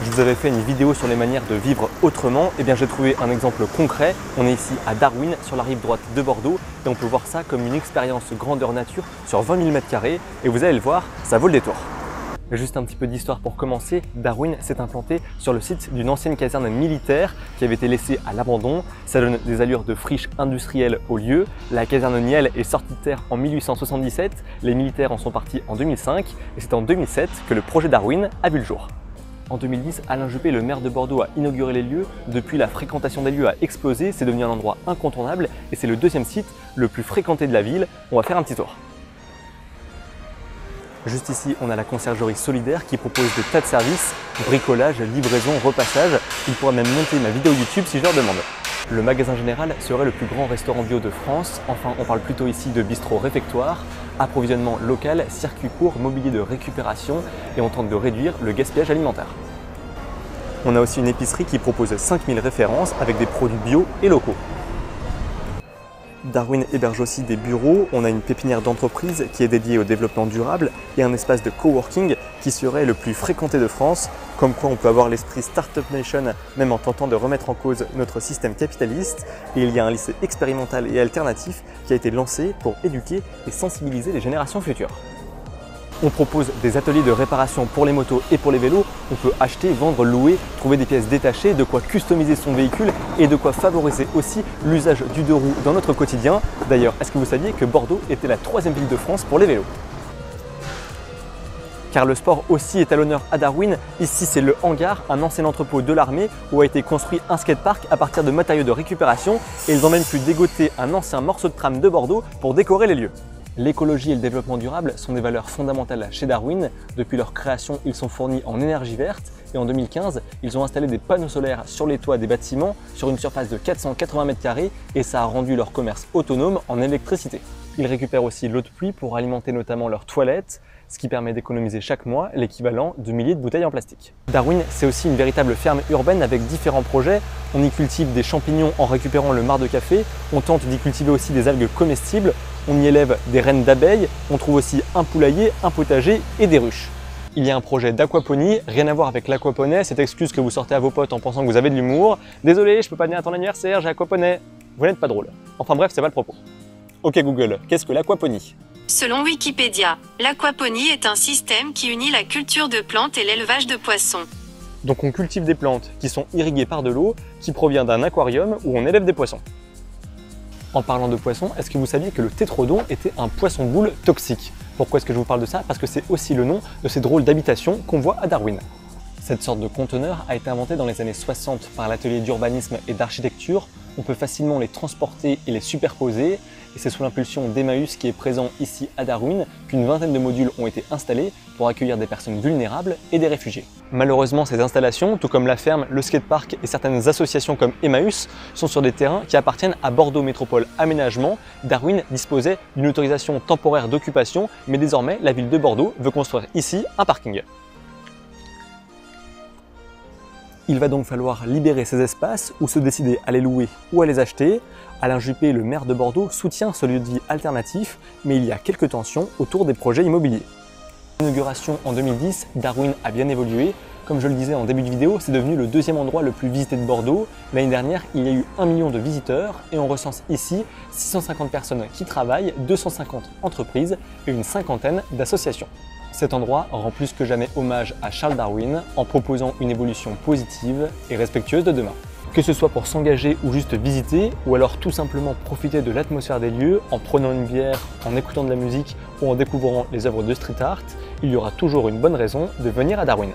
Je vous avais fait une vidéo sur les manières de vivre autrement. Et bien j'ai trouvé un exemple concret. On est ici à Darwin, sur la rive droite de Bordeaux. Et on peut voir ça comme une expérience grandeur nature sur 20 000 m². Et vous allez le voir, ça vaut le détour. Juste un petit peu d'histoire pour commencer. Darwin s'est implanté sur le site d'une ancienne caserne militaire qui avait été laissée à l'abandon. Ça donne des allures de friche industrielle au lieu. La caserne Niel est sortie de terre en 1877. Les militaires en sont partis en 2005 et c'est en 2007 que le projet Darwin a vu le jour. En 2010, Alain Juppé, le maire de Bordeaux, a inauguré les lieux. Depuis, la fréquentation des lieux a explosé. C'est devenu un endroit incontournable et c'est le deuxième site le plus fréquenté de la ville. On va faire un petit tour. Juste ici, on a la conciergerie solidaire qui propose des tas de services, bricolage, livraison, repassage. Ils pourraient même monter ma vidéo YouTube si je leur demande. Le magasin général serait le plus grand restaurant bio de France. Enfin, on parle plutôt ici de bistrot réfectoire, approvisionnement local, circuit court, mobilier de récupération et on tente de réduire le gaspillage alimentaire. On a aussi une épicerie qui propose 5000 références avec des produits bio et locaux. Darwin héberge aussi des bureaux, on a une pépinière d'entreprise qui est dédiée au développement durable et un espace de coworking qui serait le plus fréquenté de France, comme quoi on peut avoir l'esprit Startup Nation même en tentant de remettre en cause notre système capitaliste. Et il y a un lycée expérimental et alternatif qui a été lancé pour éduquer et sensibiliser les générations futures. On propose des ateliers de réparation pour les motos et pour les vélos. On peut acheter, vendre, louer, trouver des pièces détachées, de quoi customiser son véhicule et de quoi favoriser aussi l'usage du deux roues dans notre quotidien. D'ailleurs, est-ce que vous saviez que Bordeaux était la 3e ville de France pour les vélos? Car le sport aussi est à l'honneur à Darwin. Ici, c'est le hangar, un ancien entrepôt de l'armée où a été construit un skatepark à partir de matériaux de récupération et ils ont même pu dégoter un ancien morceau de tram de Bordeaux pour décorer les lieux. L'écologie et le développement durable sont des valeurs fondamentales chez Darwin. Depuis leur création, ils sont fournis en énergie verte et en 2015, ils ont installé des panneaux solaires sur les toits des bâtiments sur une surface de 480 m² et ça a rendu leur commerce autonome en électricité. Ils récupèrent aussi l'eau de pluie pour alimenter notamment leurs toilettes, ce qui permet d'économiser chaque mois l'équivalent de milliers de bouteilles en plastique. Darwin, c'est aussi une véritable ferme urbaine avec différents projets. On y cultive des champignons en récupérant le marc de café, on tente d'y cultiver aussi des algues comestibles, on y élève des reines d'abeilles, on trouve aussi un poulailler, un potager et des ruches. Il y a un projet d'aquaponie, rien à voir avec l'aquaponie, cette excuse que vous sortez à vos potes en pensant que vous avez de l'humour. Désolé, je peux pas venir à ton anniversaire, j'ai aquaponie. Vous n'êtes pas drôle. Enfin bref, c'est pas le propos. Ok Google, qu'est-ce que l'aquaponie ? Selon Wikipédia, l'aquaponie est un système qui unit la culture de plantes et l'élevage de poissons. Donc on cultive des plantes qui sont irriguées par de l'eau qui provient d'un aquarium où on élève des poissons. En parlant de poissons, est-ce que vous saviez que le tétrodon était un poisson-boule toxique? Pourquoi est-ce que je vous parle de ça? Parce que c'est aussi le nom de ces drôles d'habitations qu'on voit à Darwin. Cette sorte de conteneur a été inventé dans les années 60 par l'atelier d'urbanisme et d'architecture. On peut facilement les transporter et les superposer. Et c'est sous l'impulsion d'Emmaüs qui est présent ici à Darwin qu'une vingtaine de modules ont été installés pour accueillir des personnes vulnérables et des réfugiés. Malheureusement, ces installations, tout comme la ferme, le skatepark et certaines associations comme Emmaüs, sont sur des terrains qui appartiennent à Bordeaux Métropole Aménagement. Darwin disposait d'une autorisation temporaire d'occupation, mais désormais, la ville de Bordeaux veut construire ici un parking. Il va donc falloir libérer ces espaces ou se décider à les louer ou à les acheter. Alain Juppé, le maire de Bordeaux, soutient ce lieu de vie alternatif, mais il y a quelques tensions autour des projets immobiliers. L'inauguration en 2010, Darwin a bien évolué. Comme je le disais en début de vidéo, c'est devenu le 2e endroit le plus visité de Bordeaux. L'année dernière, il y a eu 1 million de visiteurs et on recense ici 650 personnes qui travaillent, 250 entreprises et une cinquantaine d'associations. Cet endroit rend plus que jamais hommage à Charles Darwin en proposant une évolution positive et respectueuse de demain. Que ce soit pour s'engager ou juste visiter, ou alors tout simplement profiter de l'atmosphère des lieux en prenant une bière, en écoutant de la musique ou en découvrant les œuvres de street art, il y aura toujours une bonne raison de venir à Darwin.